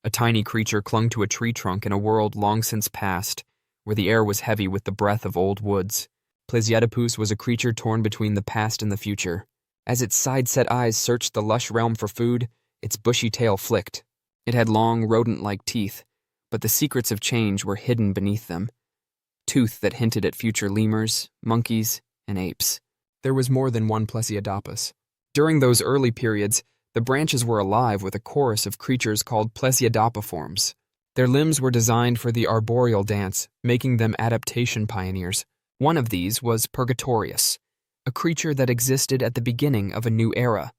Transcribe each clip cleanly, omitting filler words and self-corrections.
A tiny creature clung to a tree trunk in a world long since past, where the air was heavy with the breath of old woods. Plesiadapus was a creature torn between the past and the future. As its side-set eyes searched the lush realm for food, its bushy tail flicked. It had long, rodent-like teeth, but the secrets of change were hidden beneath them. Tooth that hinted at future lemurs, monkeys, and apes. There was more than one Plesiadapus. During those early periods, the branches were alive with a chorus of creatures called Plesiadapiforms. Their limbs were designed for the arboreal dance, making them adaptation pioneers. One of these was Purgatorius, a creature that existed at the beginning of a new era,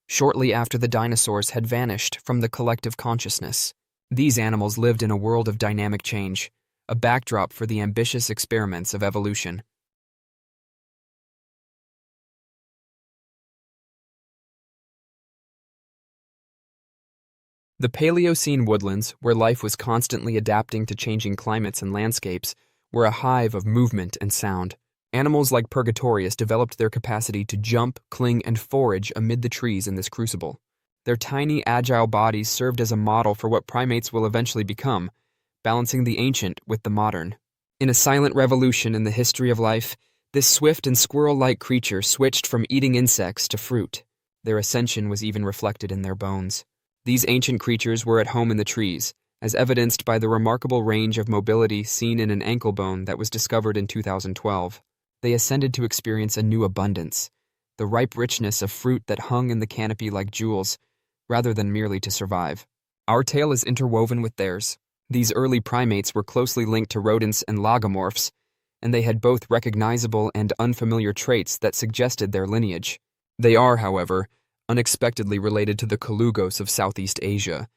shortly after the dinosaurs had vanished from the collective consciousness. These animals lived in a world of dynamic change, a backdrop for the ambitious experiments of evolution. The Paleocene woodlands, where life was constantly adapting to changing climates and landscapes, were a hive of movement and sound. Animals like Purgatorius developed their capacity to jump, cling, and forage amid the trees in this crucible. Their tiny, agile bodies served as a model for what primates will eventually become, balancing the ancient with the modern. In a silent revolution in the history of life, this swift and squirrel-like creature switched from eating insects to fruit. Their ascension was even reflected in their bones. These ancient creatures were at home in the trees, as evidenced by the remarkable range of mobility seen in an ankle bone that was discovered in 2012. They ascended to experience a new abundance, the ripe richness of fruit that hung in the canopy like jewels, rather than merely to survive. Our tale is interwoven with theirs. These early primates were closely linked to rodents and lagomorphs, and they had both recognizable and unfamiliar traits that suggested their lineage. They are, however, unexpectedly related to the colugos of Southeast Asia,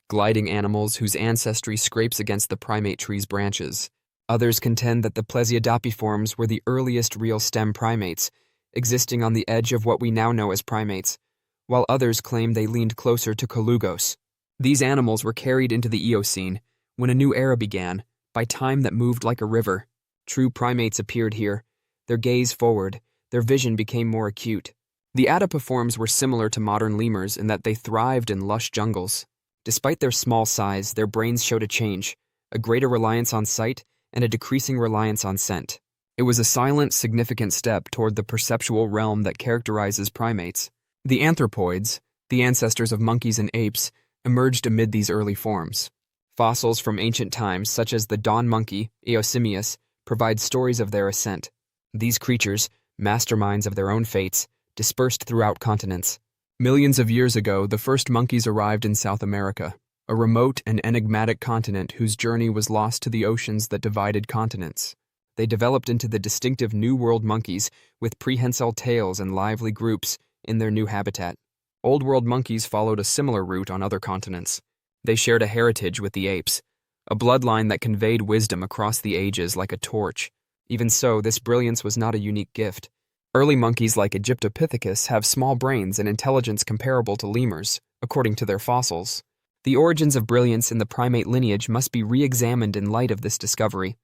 gliding animals whose ancestry scrapes against the primate tree's branches. Others contend that the Plesiadapiforms were the earliest real stem primates, existing on the edge of what we now know as primates, while others claim they leaned closer to colugos. These animals were carried into the Eocene, when a new era began, by time that moved like a river. True primates appeared here, their gaze forward, their vision became more acute. The Adapiforms were similar to modern lemurs in that they thrived in lush jungles. Despite their small size, their brains showed a change, a greater reliance on sight and a decreasing reliance on scent. It was a silent, significant step toward the perceptual realm that characterizes primates. The anthropoids, the ancestors of monkeys and apes, emerged amid these early forms. Fossils from ancient times, such as the dawn monkey, Eosimius, provide stories of their ascent. These creatures, masterminds of their own fates, dispersed throughout continents. Millions of years ago, the first monkeys arrived in South America, a remote and enigmatic continent whose journey was lost to the oceans that divided continents. They developed into the distinctive New World monkeys with prehensile tails and lively groups in their new habitat. Old World monkeys followed a similar route on other continents. They shared a heritage with the apes, a bloodline that conveyed wisdom across the ages like a torch. Even so, this brilliance was not a unique gift. Early monkeys like Egyptopithecus have small brains and intelligence comparable to lemurs, according to their fossils. The origins of brilliance in the primate lineage must be re-examined in light of this discovery.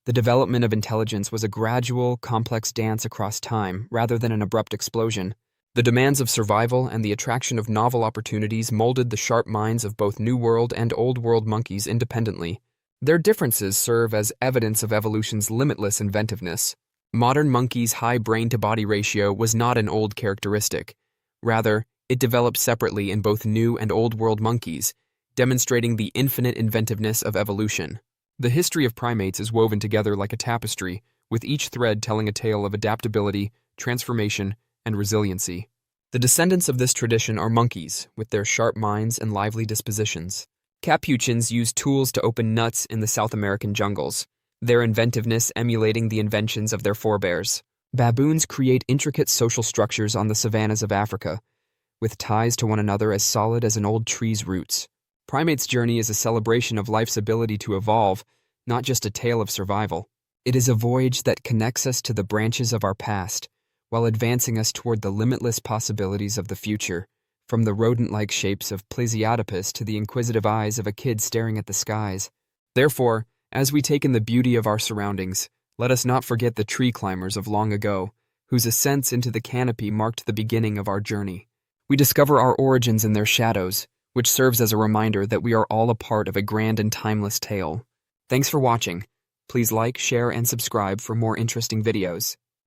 The development of intelligence was a gradual, complex dance across time, rather than an abrupt explosion. The demands of survival and the attraction of novel opportunities molded the sharp minds of both New World and Old World monkeys independently. Their differences serve as evidence of evolution's limitless inventiveness. Modern monkeys' high brain-to-body ratio was not an old characteristic. Rather, it developed separately in both New and Old World monkeys, demonstrating the infinite inventiveness of evolution. The history of primates is woven together like a tapestry, with each thread telling a tale of adaptability, transformation, and resiliency. The descendants of this tradition are monkeys, with their sharp minds and lively dispositions. Capuchins used tools to open nuts in the South American jungles, their inventiveness emulating the inventions of their forebears. Baboons create intricate social structures on the savannas of Africa, with ties to one another as solid as an old tree's roots. Primates' journey is a celebration of life's ability to evolve, not just a tale of survival. It is a voyage that connects us to the branches of our past, while advancing us toward the limitless possibilities of the future, from the rodent-like shapes of Plesiadapus to the inquisitive eyes of a kid staring at the skies. Therefore, as we take in the beauty of our surroundings, let us not forget the tree climbers of long ago, whose ascents into the canopy marked the beginning of our journey. We discover our origins in their shadows, which serves as a reminder that we are all a part of a grand and timeless tale. Thanks for watching. Please like, share, and subscribe for more interesting videos.